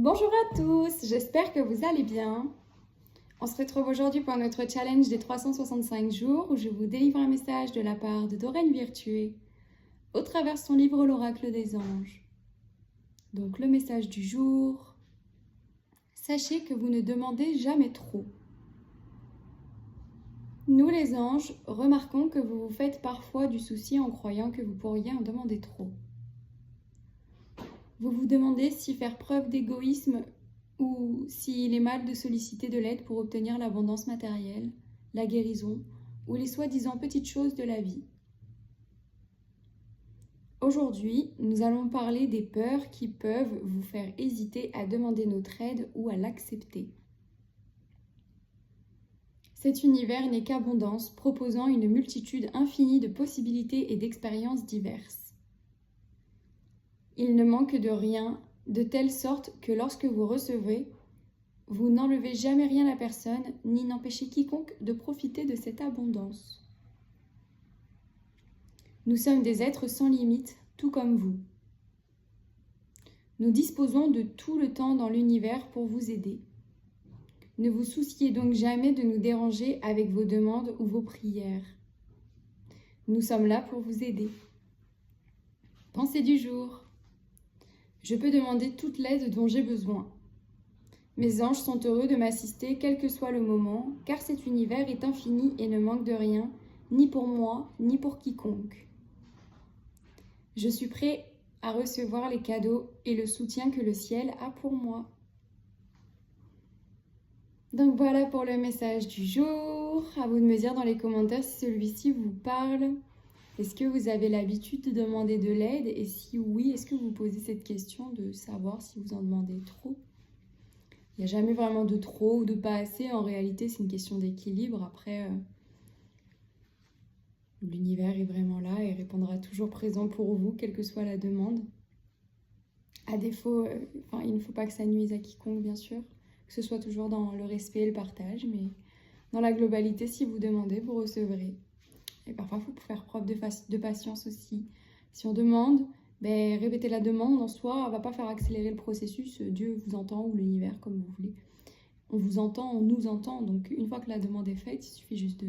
Bonjour à tous, j'espère que vous allez bien. On se retrouve aujourd'hui pour notre challenge des 365 jours où je vous délivre un message de la part de Doreen Virtué au travers son livre L'Oracle des Anges. Donc le message du jour, sachez que vous ne demandez jamais trop. Nous les anges remarquons que vous vous faites parfois du souci en croyant que vous pourriez en demander trop. Vous vous demandez si faire preuve d'égoïsme ou s'il est mal de solliciter de l'aide pour obtenir l'abondance matérielle, la guérison ou les soi-disant petites choses de la vie. Aujourd'hui, nous allons parler des peurs qui peuvent vous faire hésiter à demander notre aide ou à l'accepter. Cet univers n'est qu'abondance, proposant une multitude infinie de possibilités et d'expériences diverses. Il ne manque de rien, de telle sorte que lorsque vous recevez, vous n'enlevez jamais rien à personne, ni n'empêchez quiconque de profiter de cette abondance. Nous sommes des êtres sans limite, tout comme vous. Nous disposons de tout le temps dans l'univers pour vous aider. Ne vous souciez donc jamais de nous déranger avec vos demandes ou vos prières. Nous sommes là pour vous aider. Pensée du jour. Je peux demander toute l'aide dont j'ai besoin. Mes anges sont heureux de m'assister quel que soit le moment, car cet univers est infini et ne manque de rien, ni pour moi, ni pour quiconque. Je suis prêt à recevoir les cadeaux et le soutien que le ciel a pour moi. Donc voilà pour le message du jour. À vous de me dire dans les commentaires si celui-ci vous parle. Est-ce que vous avez l'habitude de demander de l'aide? Et si oui, est-ce que vous posez cette question de savoir si vous en demandez trop? Il n'y a jamais vraiment de trop ou de pas assez. En réalité, c'est une question d'équilibre. Après, l'univers est vraiment là et répondra toujours présent pour vous, quelle que soit la demande. À défaut, il ne faut pas que ça nuise à quiconque, bien sûr. Que ce soit toujours dans le respect et le partage. Mais dans la globalité, si vous demandez, vous recevrez. Et parfois, il faut faire preuve de patience aussi. Si on demande, répéter la demande en soi ne va pas faire accélérer le processus. Dieu vous entend ou l'univers, comme vous voulez. On vous entend, on nous entend. Donc, une fois que la demande est faite, il suffit juste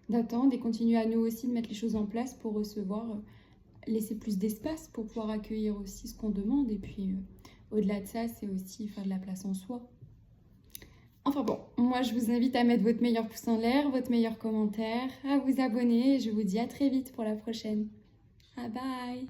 d'attendre et continuer à nous aussi de mettre les choses en place pour recevoir, laisser plus d'espace pour pouvoir accueillir aussi ce qu'on demande. Et puis, au-delà de ça, c'est aussi faire de la place en soi. Enfin bon, moi je vous invite à mettre votre meilleur pouce en l'air, votre meilleur commentaire, à vous abonner et je vous dis à très vite pour la prochaine. Bye bye!